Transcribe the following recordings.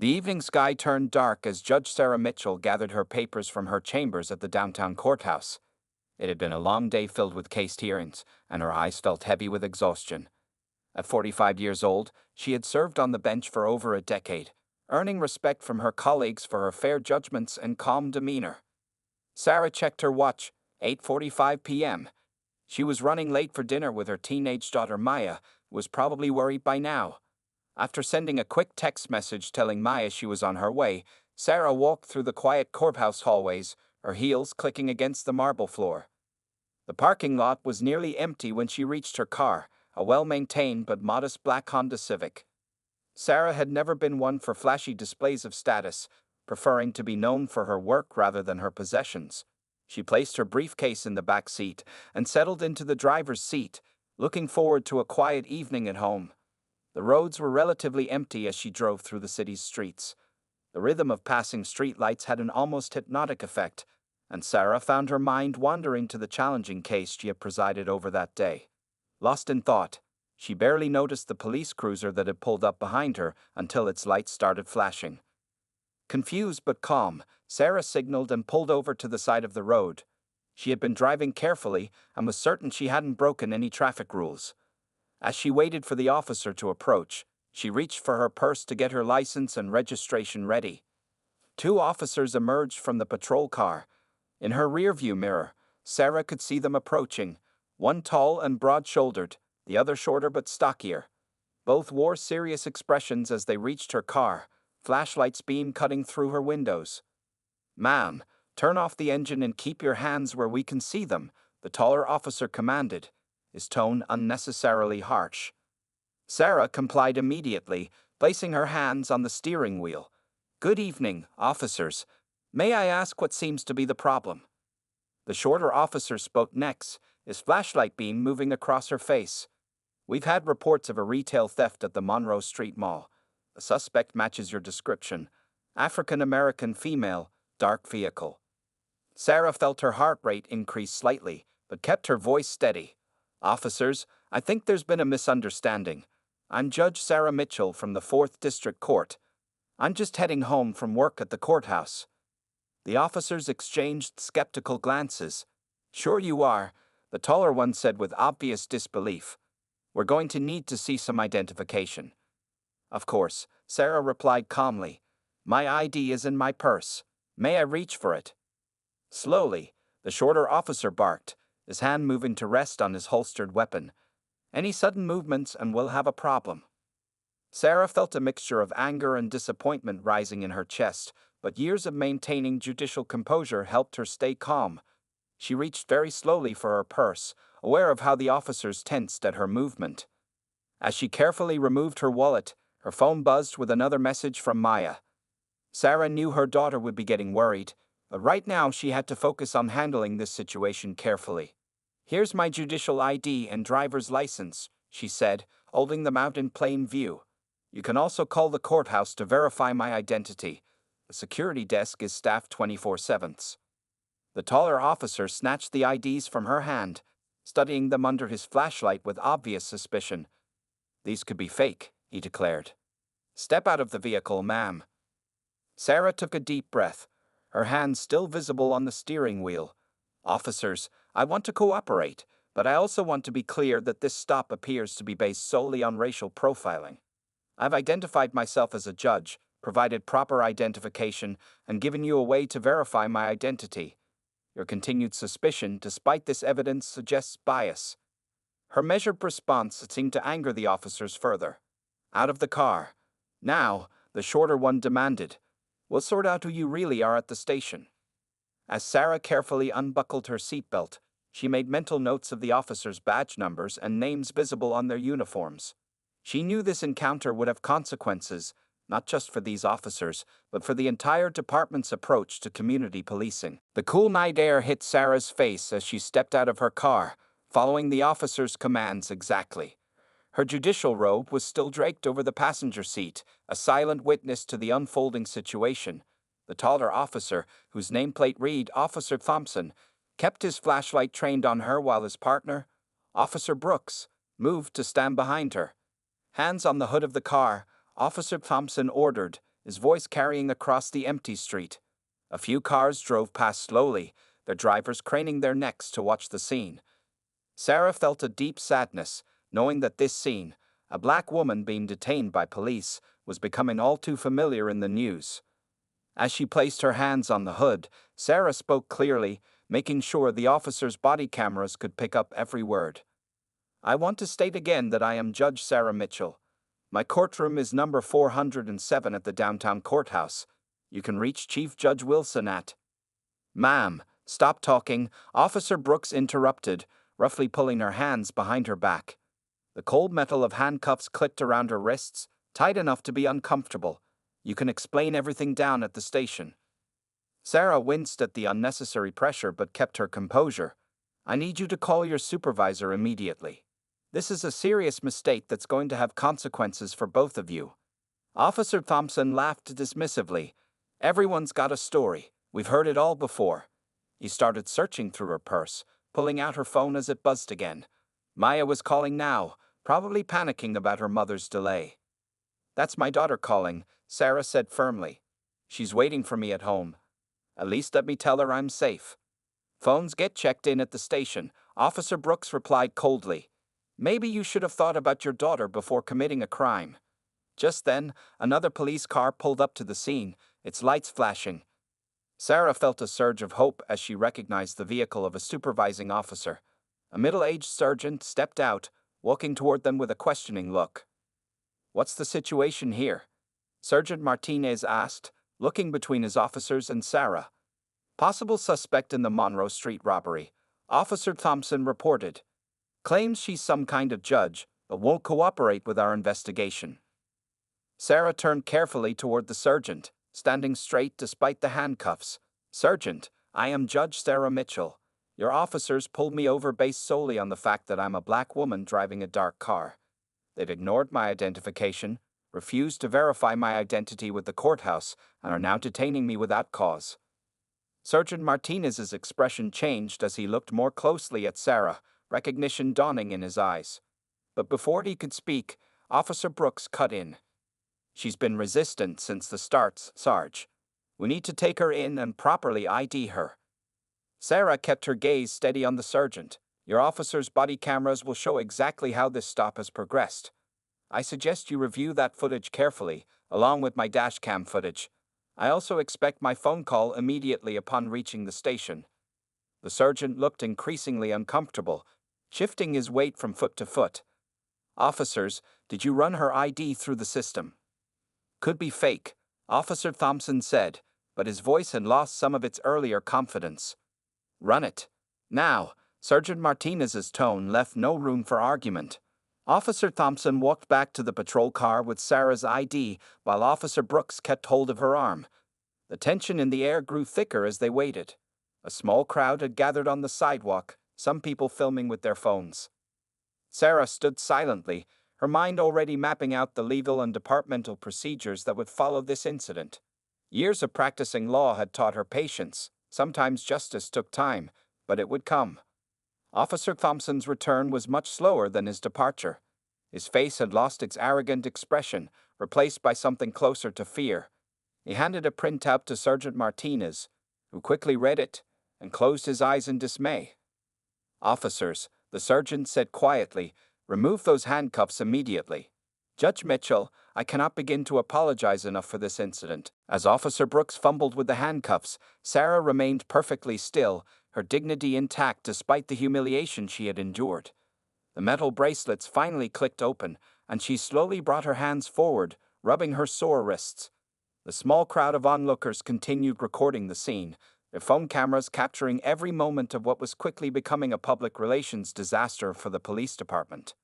The evening sky turned dark as Judge Sarah Mitchell gathered her papers from her chambers at the downtown courthouse. It had been a long day filled with case hearings, and her eyes felt heavy with exhaustion. At 45 years old, she had served on the bench for over a decade, earning respect from her colleagues for her fair judgments and calm demeanor. Sarah checked her watch, 8:45 p.m. She was running late for dinner with her teenage daughter Maya, who was probably worried by now. After sending a quick text message telling Maya she was on her way, Sarah walked through the quiet courthouse hallways, her heels clicking against the marble floor. The parking lot was nearly empty when she reached her car, a well-maintained but modest black Honda Civic. Sarah had never been one for flashy displays of status, preferring to be known for her work rather than her possessions. She placed her briefcase in the back seat and settled into the driver's seat, looking forward to a quiet evening at home. The roads were relatively empty as she drove through the city's streets. The rhythm of passing streetlights had an almost hypnotic effect, and Sarah found her mind wandering to the challenging case she had presided over that day. Lost in thought, she barely noticed the police cruiser that had pulled up behind her until its lights started flashing. Confused but calm, Sarah signaled and pulled over to the side of the road. She had been driving carefully and was certain she hadn't broken any traffic rules. As she waited for the officer to approach, she reached for her purse to get her license and registration ready. Two officers emerged from the patrol car. In her rearview mirror, Sarah could see them approaching, one tall and broad-shouldered, the other shorter but stockier. Both wore serious expressions as they reached her car, flashlights beam cutting through her windows. "Ma'am, turn off the engine and keep your hands where we can see them," the taller officer commanded, his tone unnecessarily harsh. Sarah complied immediately, placing her hands on the steering wheel. "Good evening, officers. May I ask what seems to be the problem?" The shorter officer spoke next, his flashlight beam moving across her face. "We've had reports of a retail theft at the Monroe Street Mall. The suspect matches your description. African-American female, dark vehicle." Sarah felt her heart rate increase slightly, but kept her voice steady. "Officers, I think there's been a misunderstanding. I'm Judge Sarah Mitchell from the 4th District Court. I'm just heading home from work at the courthouse." The officers exchanged skeptical glances. "Sure you are," the taller one said with obvious disbelief. "We're going to need to see some identification." "Of course," Sarah replied calmly. "My ID is in my purse. May I reach for it?" Slowly, the shorter officer barked, his hand moving to rest on his holstered weapon. "Any sudden movements and we'll have a problem." Sarah felt a mixture of anger and disappointment rising in her chest, but years of maintaining judicial composure helped her stay calm. She reached very slowly for her purse, aware of how the officers tensed at her movement. As she carefully removed her wallet, her phone buzzed with another message from Maya. Sarah knew her daughter would be getting worried, but right now she had to focus on handling this situation carefully. "Here's my judicial ID and driver's license," she said, holding them out in plain view. "You can also call the courthouse to verify my identity. The security desk is staffed 24/7." The taller officer snatched the IDs from her hand, studying them under his flashlight with obvious suspicion. "These could be fake," he declared. "Step out of the vehicle, ma'am." Sarah took a deep breath, her hands still visible on the steering wheel. "Officers, I want to cooperate, but I also want to be clear that this stop appears to be based solely on racial profiling. I've identified myself as a judge, provided proper identification, and given you a way to verify my identity. Your continued suspicion, despite this evidence, suggests bias." Her measured response seemed to anger the officers further. "Out of the car." "Now," the shorter one demanded. "We'll sort out who you really are at the station." As Sarah carefully unbuckled her seatbelt, she made mental notes of the officers' badge numbers and names visible on their uniforms. She knew this encounter would have consequences, not just for these officers, but for the entire department's approach to community policing. The cool night air hit Sarah's face as she stepped out of her car, following the officers' commands exactly. Her judicial robe was still draped over the passenger seat, a silent witness to the unfolding situation. The taller officer, whose nameplate read Officer Thompson, kept his flashlight trained on her while his partner, Officer Brooks, moved to stand behind her. Hands on the hood of the car, Officer Thompson ordered, his voice carrying across the empty street. A few cars drove past slowly, their drivers craning their necks to watch the scene. Sarah felt a deep sadness, knowing that this scene, a black woman being detained by police, was becoming all too familiar in the news. As she placed her hands on the hood, Sarah spoke clearly, making sure the officers' body cameras could pick up every word. "I want to state again that I am Judge Sarah Mitchell. My courtroom is number 407 at the downtown courthouse. You can reach Chief Judge Wilson at—" "Ma'am, stop talking," Officer Brooks interrupted, roughly pulling her hands behind her back. The cold metal of handcuffs clicked around her wrists, tight enough to be uncomfortable. "You can explain everything down at the station." Sarah winced at the unnecessary pressure but kept her composure. "I need you to call your supervisor immediately. This is a serious mistake that's going to have consequences for both of you." Officer Thompson laughed dismissively. "Everyone's got a story. We've heard it all before." He started searching through her purse, pulling out her phone as it buzzed again. Maya was calling now, probably panicking about her mother's delay. "That's my daughter calling," Sarah said firmly. "She's waiting for me at home. At least let me tell her I'm safe." "Phones get checked in at the station," Officer Brooks replied coldly. "Maybe you should have thought about your daughter before committing a crime." Just then, another police car pulled up to the scene, its lights flashing. Sarah felt a surge of hope as she recognized the vehicle of a supervising officer. A middle-aged sergeant stepped out, walking toward them with a questioning look. "What's the situation here?" Sergeant Martinez asked, looking between his officers and Sarah. "Possible suspect in the Monroe Street robbery," Officer Thompson reported. "Claims she's some kind of judge, but won't cooperate with our investigation." Sarah turned carefully toward the sergeant, standing straight despite the handcuffs. "Sergeant, I am Judge Sarah Mitchell. Your officers pulled me over based solely on the fact that I'm a black woman driving a dark car. They've ignored my identification, refused to verify my identity with the courthouse, and are now detaining me without cause." Sergeant Martinez's expression changed as he looked more closely at Sarah, recognition dawning in his eyes. But before he could speak, Officer Brooks cut in. "She's been resistant since the start, Sarge. We need to take her in and properly ID her." Sarah kept her gaze steady on the sergeant. "Your officer's body cameras will show exactly how this stop has progressed. I suggest you review that footage carefully, along with my dashcam footage. I also expect my phone call immediately upon reaching the station." The sergeant looked increasingly uncomfortable, shifting his weight from foot to foot. "Officers, did you run her ID through the system?" "Could be fake," Officer Thompson said, but his voice had lost some of its earlier confidence. "Run it. Now." Sergeant Martinez's tone left no room for argument. Officer Thompson walked back to the patrol car with Sarah's ID while Officer Brooks kept hold of her arm. The tension in the air grew thicker as they waited. A small crowd had gathered on the sidewalk, some people filming with their phones. Sarah stood silently, her mind already mapping out the legal and departmental procedures that would follow this incident. Years of practicing law had taught her patience. Sometimes justice took time, but it would come. Officer Thompson's return was much slower than his departure. His face had lost its arrogant expression, replaced by something closer to fear. He handed a printout to Sergeant Martinez, who quickly read it and closed his eyes in dismay. "Officers," the sergeant said quietly, "remove those handcuffs immediately." "Judge Mitchell, I cannot begin to apologize enough for this incident." As Officer Brooks fumbled with the handcuffs, Sarah remained perfectly still, her dignity intact despite the humiliation she had endured. The metal bracelets finally clicked open, and she slowly brought her hands forward, rubbing her sore wrists. The small crowd of onlookers continued recording the scene, their phone cameras capturing every moment of what was quickly becoming a public relations disaster for the police department.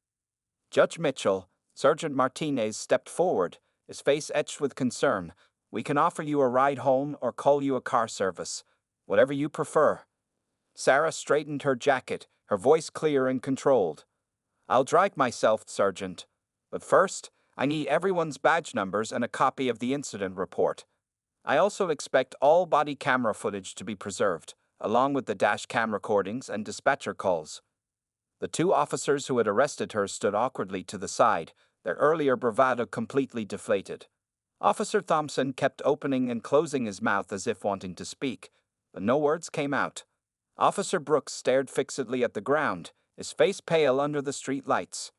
"Judge Mitchell," Sergeant Martinez stepped forward, his face etched with concern. "We can offer you a ride home or call you a car service. Whatever you prefer." Sarah straightened her jacket, her voice clear and controlled. "I'll drive myself, Sergeant. But first, I need everyone's badge numbers and a copy of the incident report. I also expect all body camera footage to be preserved, along with the dash cam recordings and dispatcher calls." The two officers who had arrested her stood awkwardly to the side, their earlier bravado completely deflated. Officer Thompson kept opening and closing his mouth as if wanting to speak, but no words came out. Officer Brooks stared fixedly at the ground, his face pale under the street lights.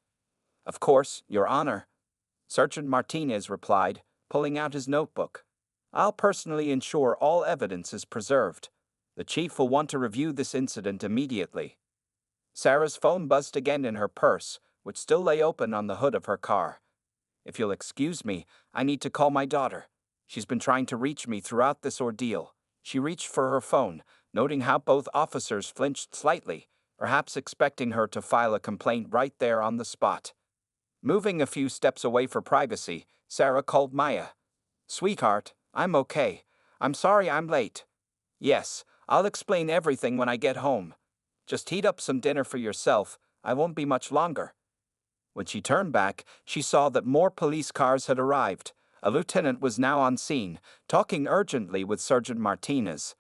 "Of course, Your Honor," Sergeant Martinez replied, pulling out his notebook. "I'll personally ensure all evidence is preserved. The chief will want to review this incident immediately." Sarah's phone buzzed again in her purse, which still lay open on the hood of her car. "If you'll excuse me, I need to call my daughter. She's been trying to reach me throughout this ordeal." She reached for her phone, noting how both officers flinched slightly, perhaps expecting her to file a complaint right there on the spot. Moving a few steps away for privacy, Sarah called Maya. "Sweetheart, I'm okay. I'm sorry I'm late." "Yes, I'll explain everything when I get home. Just heat up some dinner for yourself. I won't be much longer." When she turned back, she saw that more police cars had arrived. A lieutenant was now on scene, talking urgently with Sergeant Martinez.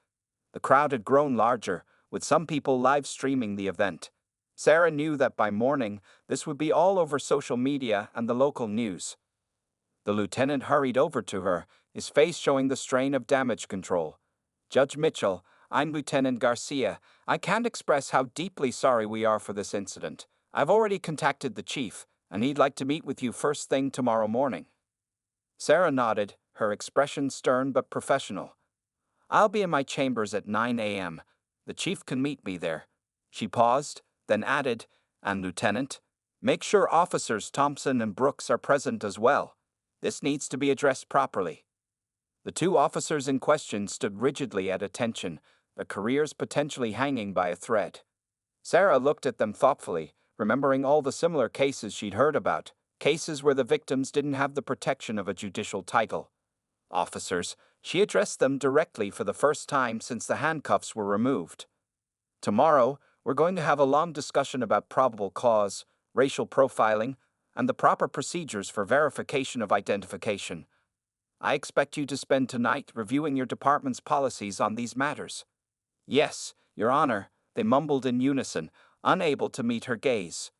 The crowd had grown larger, with some people live streaming the event. Sarah knew that by morning, this would be all over social media and the local news. The lieutenant hurried over to her, his face showing the strain of damage control. "Judge Mitchell, I'm Lieutenant Garcia. I can't express how deeply sorry we are for this incident. I've already contacted the chief, and he'd like to meet with you first thing tomorrow morning." Sarah nodded, her expression stern but professional. "I'll be in my chambers at 9 a.m. The chief can meet me there." She paused, then added, "And Lieutenant, make sure officers Thompson and Brooks are present as well. This needs to be addressed properly." The two officers in question stood rigidly at attention, their careers potentially hanging by a thread. Sarah looked at them thoughtfully, remembering all the similar cases she'd heard about, cases where the victims didn't have the protection of a judicial title. "Officers," she addressed them directly for the first time since the handcuffs were removed. "Tomorrow, we're going to have a long discussion about probable cause, racial profiling, and the proper procedures for verification of identification. I expect you to spend tonight reviewing your department's policies on these matters." "Yes, Your Honor," they mumbled in unison, unable to meet her gaze.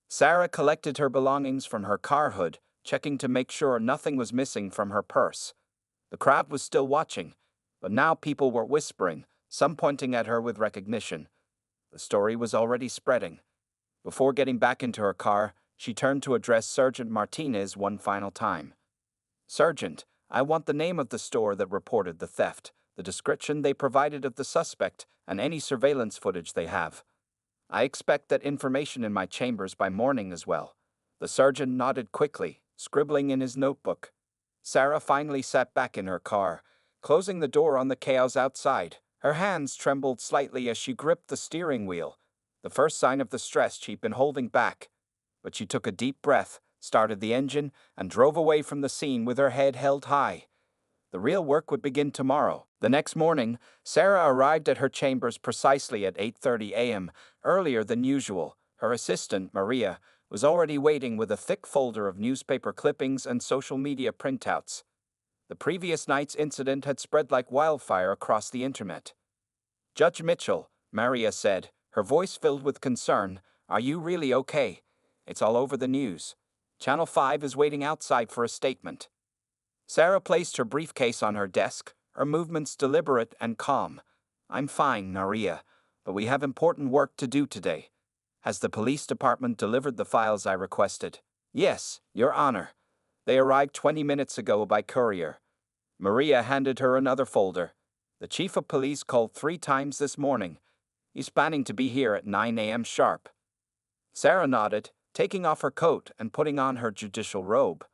Sarah collected her belongings from her car hood, checking to make sure nothing was missing from her purse. The crowd was still watching, but now people were whispering, some pointing at her with recognition. The story was already spreading. Before getting back into her car, she turned to address Sergeant Martinez one final time. "Sergeant, I want the name of the store that reported the theft, the description they provided of the suspect, and any surveillance footage they have. I expect that information in my chambers by morning as well." The sergeant nodded quickly, scribbling in his notebook. Sarah finally sat back in her car, closing the door on the chaos outside. Her hands trembled slightly as she gripped the steering wheel, the first sign of the stress she'd been holding back. But she took a deep breath, started the engine, and drove away from the scene with her head held high. The real work would begin tomorrow. The next morning, Sarah arrived at her chambers precisely at 8:30 a.m., earlier than usual. Her assistant, Maria, was already waiting with a thick folder of newspaper clippings and social media printouts. The previous night's incident had spread like wildfire across the internet. "Judge Mitchell," Maria said, her voice filled with concern, "are you really okay? It's all over the news. Channel 5 is waiting outside for a statement." Sarah placed her briefcase on her desk, her movements deliberate and calm. "I'm fine, Maria, but we have important work to do today. Has the police department delivered the files I requested?" "Yes, Your Honor. They arrived 20 minutes ago by courier." Maria handed her another folder. "The chief of police called 3 times this morning. He's planning to be here at 9 a.m. sharp." Sarah nodded, taking off her coat and putting on her judicial robe.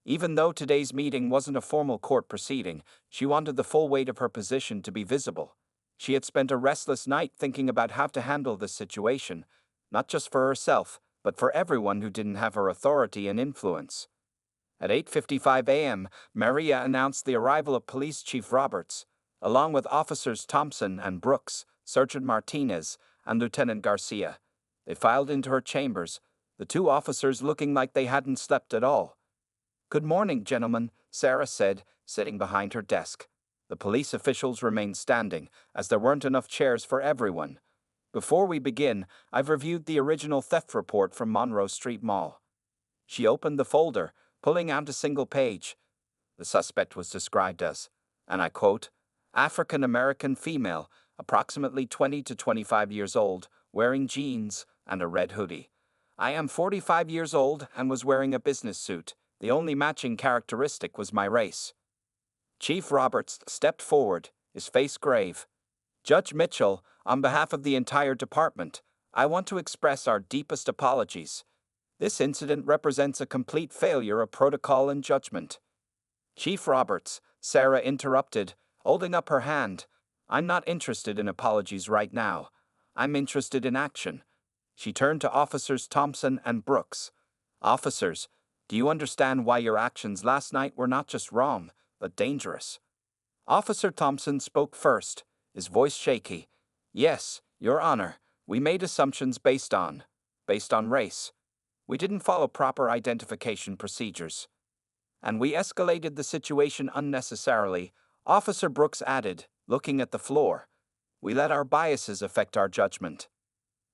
Even though today's meeting wasn't a formal court proceeding, she wanted the full weight of her position to be visible. She had spent a restless night thinking about how to handle this situation, not just for herself, but for everyone who didn't have her authority and influence. At 8:55 a.m., Maria announced the arrival of Police Chief Roberts, along with Officers Thompson and Brooks, Sergeant Martinez, and Lieutenant Garcia. They filed into her chambers, the two officers looking like they hadn't slept at all. "Good morning, gentlemen," Sarah said, sitting behind her desk. The police officials remained standing, as there weren't enough chairs for everyone. "Before we begin, I've reviewed the original theft report from Monroe Street Mall." She opened the folder, pulling out a single page. The suspect was described as, and I quote, African American female, approximately 20 to 25 years old, wearing jeans and a red hoodie. I am 45 years old and was wearing a business suit. The only matching characteristic was my race. Chief Roberts stepped forward, his face grave. Judge Mitchell, on behalf of the entire department, I want to express our deepest apologies. This incident represents a complete failure of protocol and judgment. Chief Roberts, Sarah interrupted, holding up her hand. I'm not interested in apologies right now. I'm interested in action. She turned to Officers Thompson and Brooks. Officers, do you understand why your actions last night were not just wrong, but dangerous? Officer Thompson spoke first, his voice shaky. Yes, Your Honor, we made assumptions based on race. We didn't follow proper identification procedures. And we escalated the situation unnecessarily, Officer Brooks added, looking at the floor. We let our biases affect our judgment.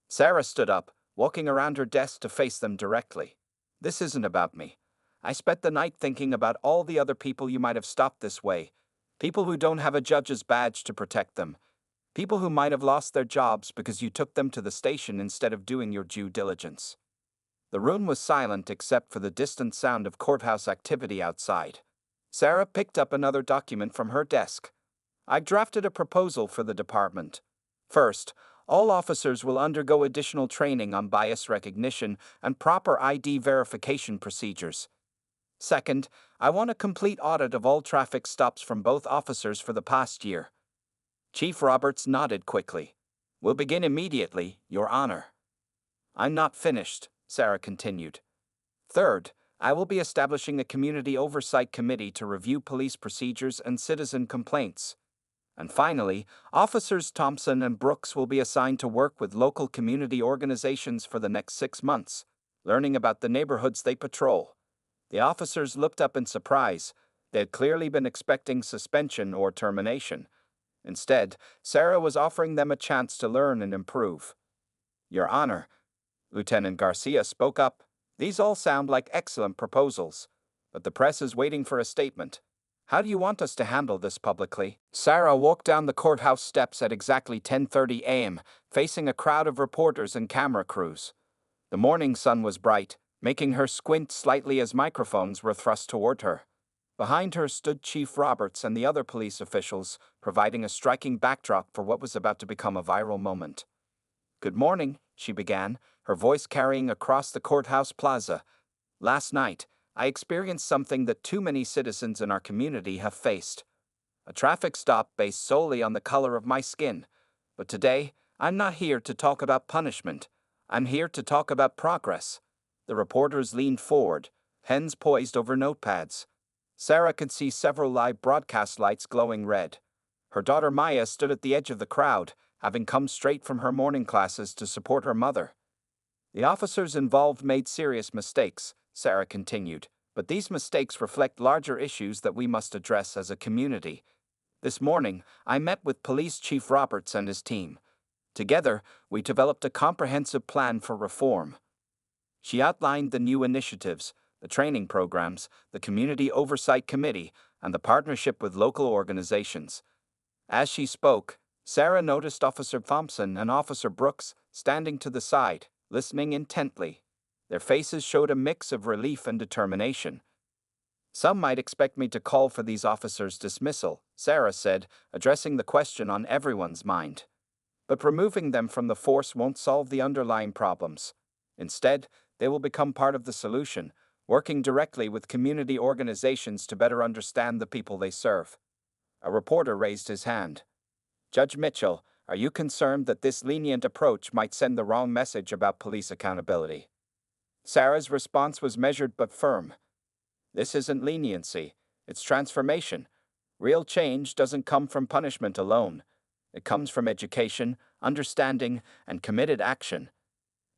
Sarah stood up, walking around her desk to face them directly. This isn't about me. I spent the night thinking about all the other people you might have stopped this way. People who don't have a judge's badge to protect them. People who might have lost their jobs because you took them to the station instead of doing your due diligence. The room was silent except for the distant sound of courthouse activity outside. Sarah picked up another document from her desk. I drafted a proposal for the department. First, all officers will undergo additional training on bias recognition and proper ID verification procedures. Second, I want a complete audit of all traffic stops from both officers for the past year. Chief Roberts nodded quickly. We'll begin immediately, Your Honor. I'm not finished, Sarah continued. Third, I will be establishing a community oversight committee to review police procedures and citizen complaints. And finally, Officers Thompson and Brooks will be assigned to work with local community organizations for the next 6 months, learning about the neighborhoods they patrol. The officers looked up in surprise. They had clearly been expecting suspension or termination. Instead, Sarah was offering them a chance to learn and improve. Your Honor, Lieutenant Garcia spoke up. These all sound like excellent proposals, but the press is waiting for a statement. How do you want us to handle this publicly? Sarah walked down the courthouse steps at exactly 10:30 a.m., facing a crowd of reporters and camera crews. The morning sun was bright, making her squint slightly as microphones were thrust toward her. Behind her stood Chief Roberts and the other police officials, providing a striking backdrop for what was about to become a viral moment. Good morning, she began, her voice carrying across the courthouse plaza. Last night, I experienced something that too many citizens in our community have faced. A traffic stop based solely on the color of my skin. But today, I'm not here to talk about punishment. I'm here to talk about progress. The reporters leaned forward, pens poised over notepads. Sarah could see several live broadcast lights glowing red. Her daughter Maya stood at the edge of the crowd, having come straight from her morning classes to support her mother. The officers involved made serious mistakes, Sarah continued, but these mistakes reflect larger issues that we must address as a community. This morning, I met with Police Chief Roberts and his team. Together, we developed a comprehensive plan for reform. She outlined the new initiatives, the training programs, the Community Oversight Committee, and the partnership with local organizations. As she spoke, Sarah noticed Officer Thompson and Officer Brooks standing to the side, listening intently. Their faces showed a mix of relief and determination. Some might expect me to call for these officers' dismissal, Sarah said, addressing the question on everyone's mind. But removing them from the force won't solve the underlying problems. Instead, they will become part of the solution, working directly with community organizations to better understand the people they serve. A reporter raised his hand. Judge Mitchell, are you concerned that this lenient approach might send the wrong message about police accountability? Sarah's response was measured but firm. This isn't leniency, it's transformation. Real change doesn't come from punishment alone. It comes from education, understanding, and committed action.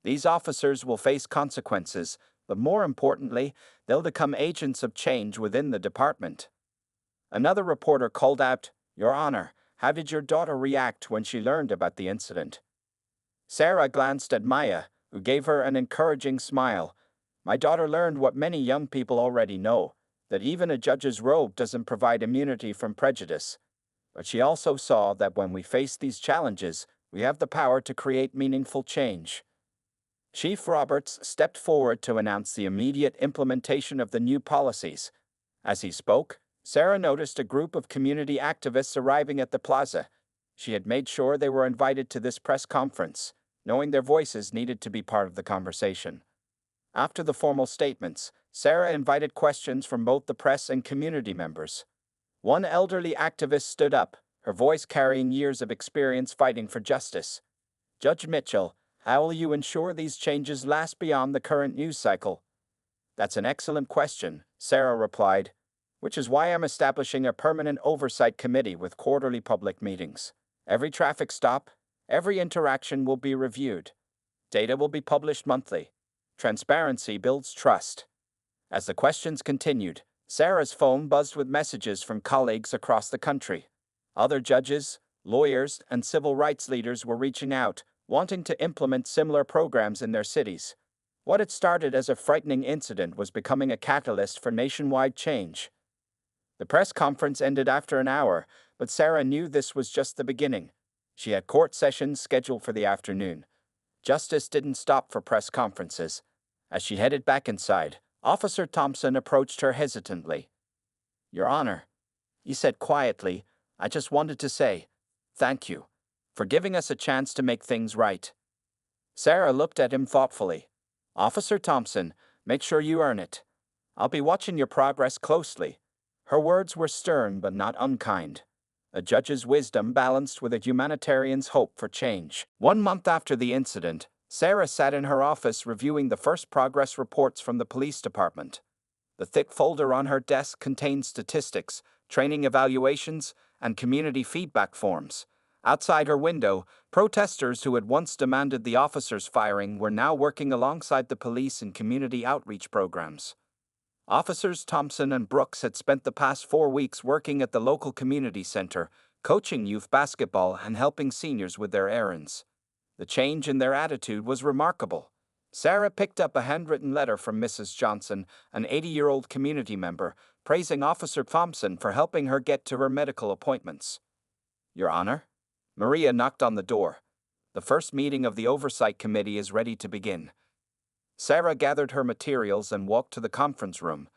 These officers will face consequences, but more importantly, they'll become agents of change within the department. Another reporter called out, Your Honor, how did your daughter react when she learned about the incident? Sarah glanced at Maya, who gave her an encouraging smile. My daughter learned what many young people already know. that even a judge's robe doesn't provide immunity from prejudice. But she also saw that when we face these challenges, we have the power to create meaningful change. Chief Roberts stepped forward to announce the immediate implementation of the new policies. As he spoke, Sarah noticed a group of community activists arriving at the plaza. She had made sure they were invited to this press conference, knowing their voices needed to be part of the conversation. After the formal statements, Sarah invited questions from both the press and community members. One elderly activist stood up, her voice carrying years of experience fighting for justice. "Judge Mitchell, how will you ensure these changes last beyond the current news cycle?" "That's an excellent question," Sarah replied, "which is why I'm establishing a permanent oversight committee with quarterly public meetings. Every traffic stop, every interaction will be reviewed. Data will be published monthly. Transparency builds trust." As the questions continued, Sarah's phone buzzed with messages from colleagues across the country. Other judges, lawyers, and civil rights leaders were reaching out, wanting to implement similar programs in their cities. What had started as a frightening incident was becoming a catalyst for nationwide change. The press conference ended after an hour, but Sarah knew this was just the beginning. She had court sessions scheduled for the afternoon. Justice didn't stop for press conferences. As she headed back inside, Officer Thompson approached her hesitantly. "Your Honor," he said quietly, "I just wanted to say, thank you for giving us a chance to make things right." Sarah looked at him thoughtfully. "Officer Thompson, make sure you earn it. I'll be watching your progress closely." Her words were stern but not unkind. A judge's wisdom balanced with a humanitarian's hope for change. 1 month after the incident, Sarah sat in her office reviewing the first progress reports from the police department. The thick folder on her desk contained statistics, training evaluations, and community feedback forms. Outside her window, protesters who had once demanded the officers' firing were now working alongside the police in community outreach programs. Officers Thompson and Brooks had spent the past 4 weeks working at the local community center, coaching youth basketball and helping seniors with their errands. The change in their attitude was remarkable. Sarah picked up a handwritten letter from Mrs. Johnson, an 80-year-old community member, praising Officer Thompson for helping her get to her medical appointments. "Your Honor?" Maria knocked on the door. "The first meeting of the Oversight Committee is ready to begin." Sarah gathered her materials and walked to the conference room.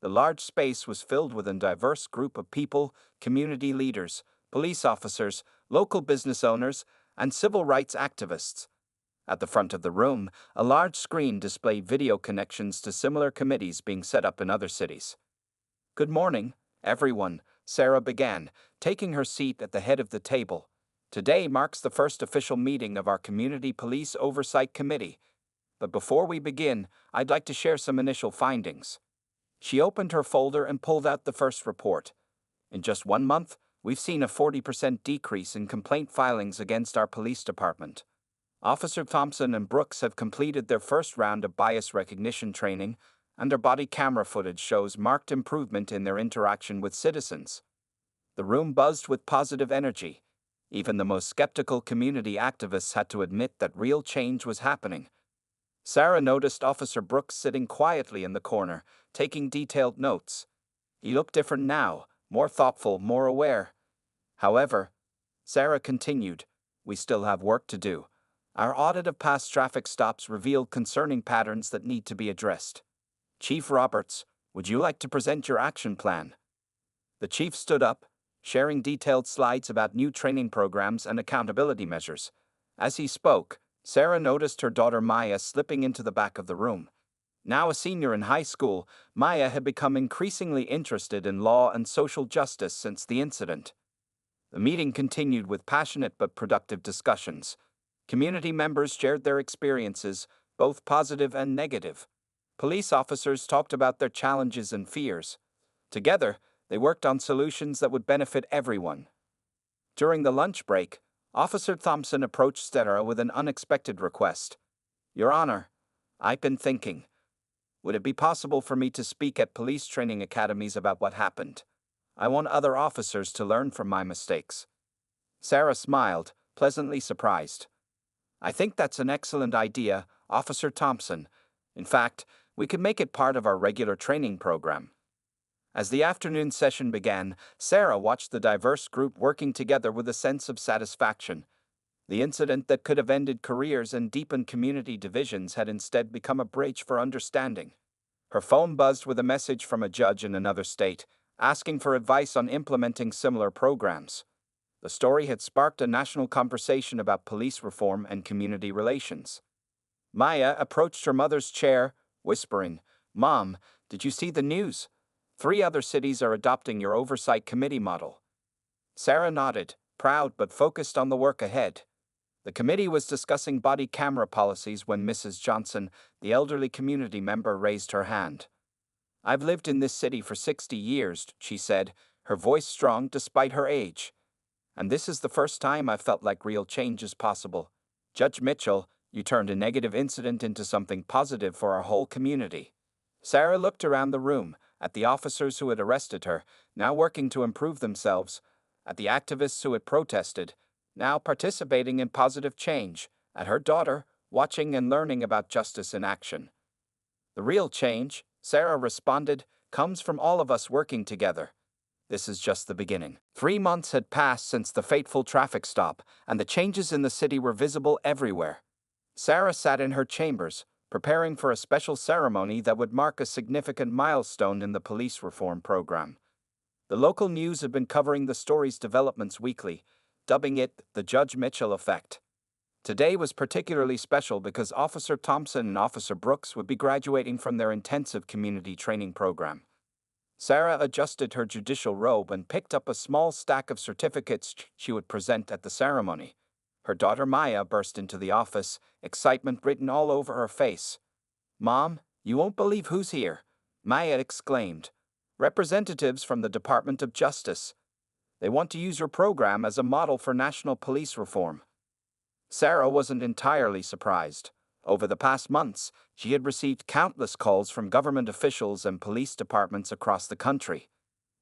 The large space was filled with a diverse group of people, community leaders, police officers, local business owners, and civil rights activists. At the front of the room, a large screen displayed video connections to similar committees being set up in other cities. "Good morning, everyone," Sarah began, taking her seat at the head of the table. "Today marks the first official meeting of our Community Police Oversight Committee. But before we begin, I'd like to share some initial findings." She opened her folder and pulled out the first report. "In just 1 month, we've seen a 40% decrease in complaint filings against our police department. Officer Thompson and Brooks have completed their first round of bias recognition training, and their body camera footage shows marked improvement in their interaction with citizens." The room buzzed with positive energy. Even the most skeptical community activists had to admit that real change was happening. Sarah noticed Officer Brooks sitting quietly in the corner, taking detailed notes. He looked different now, more thoughtful, more aware. "However," Sarah continued, "we still have work to do. Our audit of past traffic stops revealed concerning patterns that need to be addressed. Chief Roberts, would you like to present your action plan?" The chief stood up, sharing detailed slides about new training programs and accountability measures. As he spoke, Sarah noticed her daughter Maya slipping into the back of the room. Now a senior in high school, Maya had become increasingly interested in law and social justice since the incident. The meeting continued with passionate but productive discussions. Community members shared their experiences, both positive and negative. Police officers talked about their challenges and fears. Together, they worked on solutions that would benefit everyone. During the lunch break, Officer Thompson approached Sarah with an unexpected request. "Your Honor, I've been thinking. Would it be possible for me to speak at police training academies about what happened? I want other officers to learn from my mistakes." Sarah smiled, pleasantly surprised. "I think that's an excellent idea, Officer Thompson. In fact, we could make it part of our regular training program." As the afternoon session began, Sarah watched the diverse group working together with a sense of satisfaction. The incident that could have ended careers and deepened community divisions had instead become a bridge for understanding. Her phone buzzed with a message from a judge in another state, asking for advice on implementing similar programs. The story had sparked a national conversation about police reform and community relations. Maya approached her mother's chair, whispering, "Mom, did you see the news? 3 other cities are adopting your oversight committee model." Sarah nodded, proud but focused on the work ahead. The committee was discussing body camera policies when Mrs. Johnson, the elderly community member, raised her hand. "I've lived in this city for 60 years, she said, her voice strong despite her age. "And this is the first time I've felt like real change is possible. Judge Mitchell, you turned a negative incident into something positive for our whole community." Sarah looked around the room, at the officers who had arrested her, now working to improve themselves, at the activists who had protested, now participating in positive change, at her daughter, watching and learning about justice in action. "The real change," Sarah responded, "comes from all of us working together. This is just the beginning." 3 months had passed since the fateful traffic stop, and the changes in the city were visible everywhere. Sarah sat in her chambers, preparing for a special ceremony that would mark a significant milestone in the police reform program. The local news had been covering the story's developments weekly, dubbing it the Judge Mitchell effect. Today was particularly special because Officer Thompson and Officer Brooks would be graduating from their intensive community training program. Sarah adjusted her judicial robe and picked up a small stack of certificates she would present at the ceremony. Her daughter Maya burst into the office, excitement written all over her face. "Mom, you won't believe who's here," Maya exclaimed. "Representatives from the Department of Justice. They want to use your program as a model for national police reform." Sarah wasn't entirely surprised. Over the past months, she had received countless calls from government officials and police departments across the country.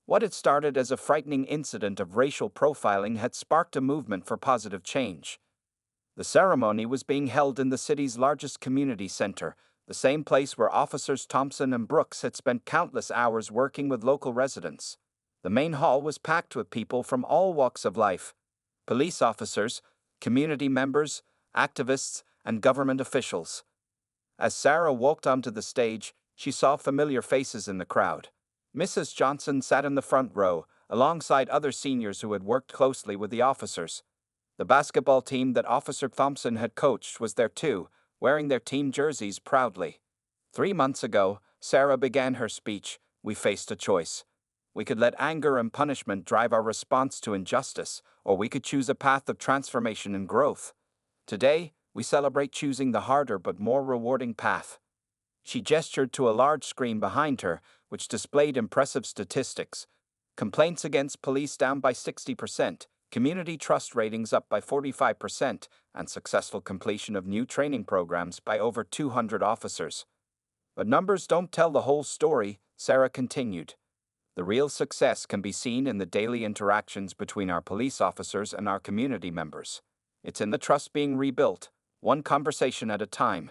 What had started as a frightening incident of racial profiling had sparked a movement for positive change. The ceremony was being held in the city's largest community center, the same place where Officers Thompson and Brooks had spent countless hours working with local residents. The main hall was packed with people from all walks of life: police officers, community members, activists, and government officials. As Sarah walked onto the stage, she saw familiar faces in the crowd. Mrs. Johnson sat in the front row, alongside other seniors who had worked closely with the officers. The basketball team that Officer Thompson had coached was there too, wearing their team jerseys proudly. 3 months ago, Sarah began her speech. "We faced a choice. We could let anger and punishment drive our response to injustice, or we could choose a path of transformation and growth. Today, we celebrate choosing the harder but more rewarding path." She gestured to a large screen behind her, which displayed impressive statistics. Complaints against police down by 60%, community trust ratings up by 45%, and successful completion of new training programs by over 200 officers. "But numbers don't tell the whole story," Sarah continued. "The real success can be seen in the daily interactions between our police officers and our community members. It's in the trust being rebuilt, one conversation at a time."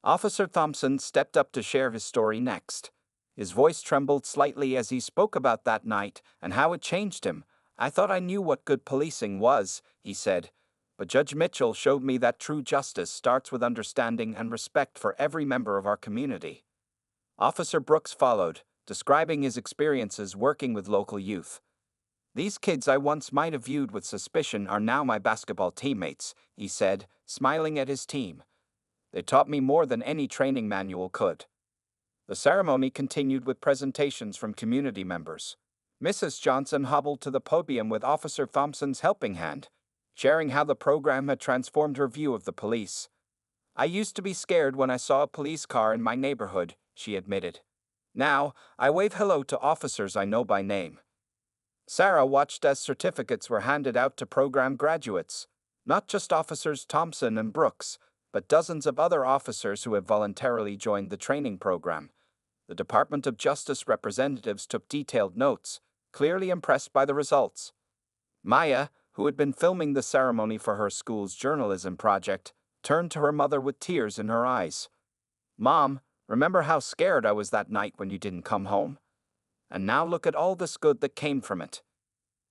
Officer Thompson stepped up to share his story next. His voice trembled slightly as he spoke about that night and how it changed him. "I thought I knew what good policing was," he said, "but Judge Mitchell showed me that true justice starts with understanding and respect for every member of our community." Officer Brooks followed, describing his experiences working with local youth. "These kids I once might have viewed with suspicion are now my basketball teammates," he said, smiling at his team. "They taught me more than any training manual could." The ceremony continued with presentations from community members. Mrs. Johnson hobbled to the podium with Officer Thompson's helping hand, sharing how the program had transformed her view of the police. "I used to be scared when I saw a police car in my neighborhood," she admitted. "Now, I wave hello to officers I know by name." Sarah watched as certificates were handed out to program graduates, not just Officers Thompson and Brooks, but dozens of other officers who had voluntarily joined the training program. The Department of Justice representatives took detailed notes, clearly impressed by the results. Maya, who had been filming the ceremony for her school's journalism project, turned to her mother with tears in her eyes. "Mom, remember how scared I was that night when you didn't come home?" and now look at all this good that came from it."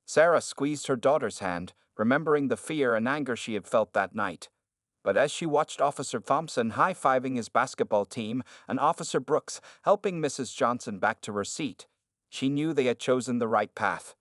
Sarah squeezed her daughter's hand, remembering the fear and anger she had felt that night. But as she watched Officer Thompson high-fiving his basketball team and Officer Brooks helping Mrs. Johnson back to her seat, she knew they had chosen the right path.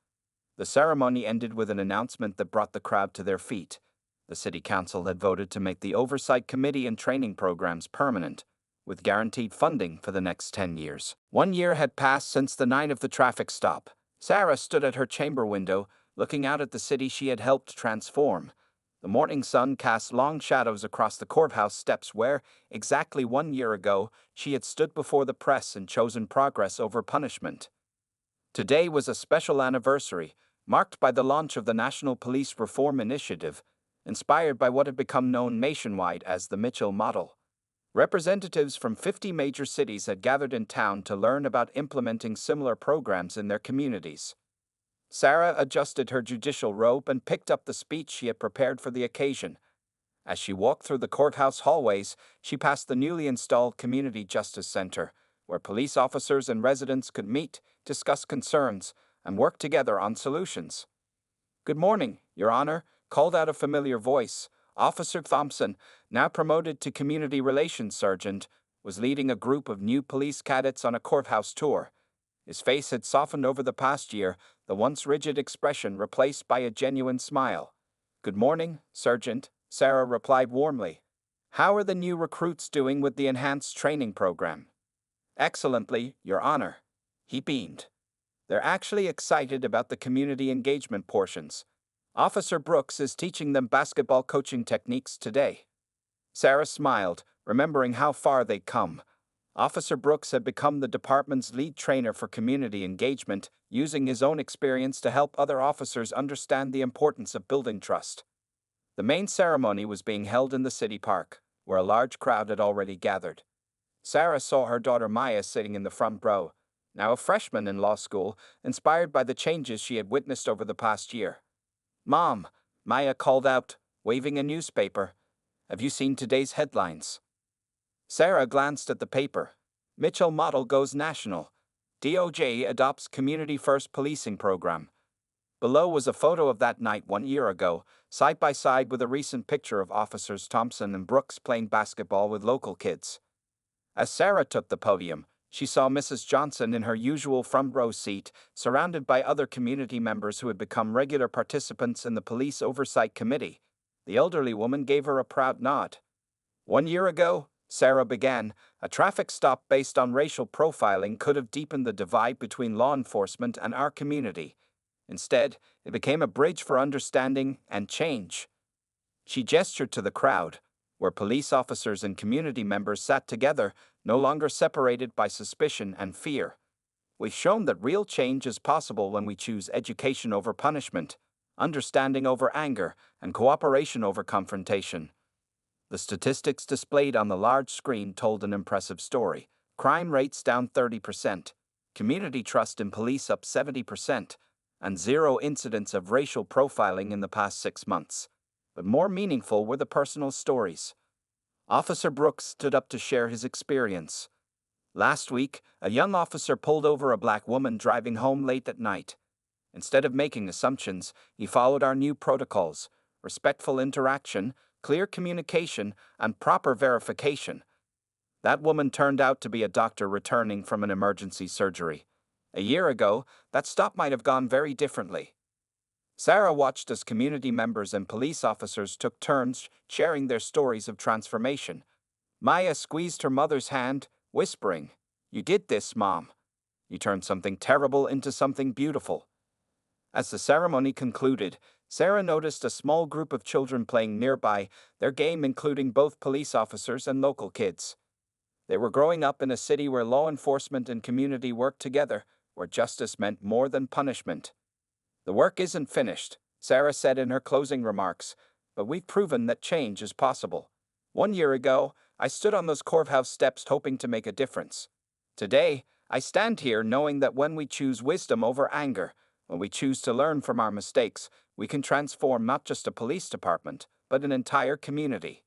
The ceremony ended with an announcement that brought the crowd to their feet. The City Council had voted to make the Oversight Committee and training programs permanent, with guaranteed funding for the next 10 years. 1 year had passed since the night of the traffic stop. Sarah stood at her chamber window, looking out at the city she had helped transform. The morning sun cast long shadows across the courthouse steps where, exactly 1 year ago, she had stood before the press and chosen progress over punishment. Today was a special anniversary, marked by the launch of the National Police Reform Initiative, inspired by what had become known nationwide as the Mitchell Model. Representatives from 50 major cities had gathered in town to learn about implementing similar programs in their communities. Sarah adjusted her judicial robe and picked up the speech she had prepared for the occasion. As she walked through the courthouse hallways, she passed the newly installed Community Justice Center, where police officers and residents could meet, discuss concerns, and work together on solutions. "Good morning, Your Honor," called out a familiar voice. Officer Thompson, now promoted to Community Relations Sergeant, was leading a group of new police cadets on a courthouse tour. His face had softened over the past year, the once rigid expression replaced by a genuine smile. "Good morning, Sergeant," Sarah replied warmly. "How are the new recruits doing with the enhanced training program?" "Excellently, Your Honor." He beamed. "They're actually excited about the community engagement portions. Officer Brooks is teaching them basketball coaching techniques today." Sarah smiled, remembering how far they'd come. Officer Brooks had become the department's lead trainer for community engagement, using his own experience to help other officers understand the importance of building trust. The main ceremony was being held in the city park, where a large crowd had already gathered. Sarah saw her daughter Maya sitting in the front row, now a freshman in law school, inspired by the changes she had witnessed over the past year. "Mom," Maya called out, waving a newspaper, "have you seen today's headlines?" Sarah glanced at the paper. "Mitchell Model goes national. DOJ adopts community-first policing program." Below was a photo of that night 1 year ago, side by side with a recent picture of Officers Thompson and Brooks playing basketball with local kids. As Sarah took the podium, she saw Mrs. Johnson in her usual front row seat, surrounded by other community members who had become regular participants in the Police Oversight Committee. The elderly woman gave her a proud nod. "1 year ago," Sarah began, "a traffic stop based on racial profiling could have deepened the divide between law enforcement and our community. Instead, it became a bridge for understanding and change." She gestured to the crowd, where police officers and community members sat together, no longer separated by suspicion and fear. "We've shown that real change is possible when we choose education over punishment, understanding over anger, and cooperation over confrontation." The statistics displayed on the large screen told an impressive story. Crime rates down 30%, community trust in police up 70%, and 0 incidents of racial profiling in the past 6 months. But more meaningful were the personal stories. Officer Brooks stood up to share his experience. "Last week, a young officer pulled over a black woman driving home late at night. Instead of making assumptions, he followed our new protocols: respectful interaction, clear communication, and proper verification. That woman turned out to be a doctor returning from an emergency surgery. A year ago, that stop might have gone very differently." Sarah watched as community members and police officers took turns sharing their stories of transformation. Maya squeezed her mother's hand, whispering, "You did this, Mom. You turned something terrible into something beautiful." As the ceremony concluded, Sarah noticed a small group of children playing nearby, their game including both police officers and local kids. They were growing up in a city where law enforcement and community worked together, where justice meant more than punishment. "The work isn't finished," Sarah said in her closing remarks, "but we've proven that change is possible. 1 year ago, I stood on those courthouse steps hoping to make a difference. Today, I stand here knowing that when we choose wisdom over anger, when we choose to learn from our mistakes, we can transform not just a police department, but an entire community."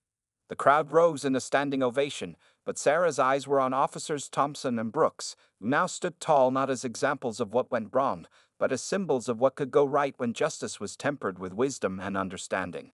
The crowd rose in a standing ovation, But Sarah's eyes were on Officers Thompson and Brooks, who now stood tall not as examples of what went wrong, but as symbols of what could go right when justice was tempered with wisdom and understanding.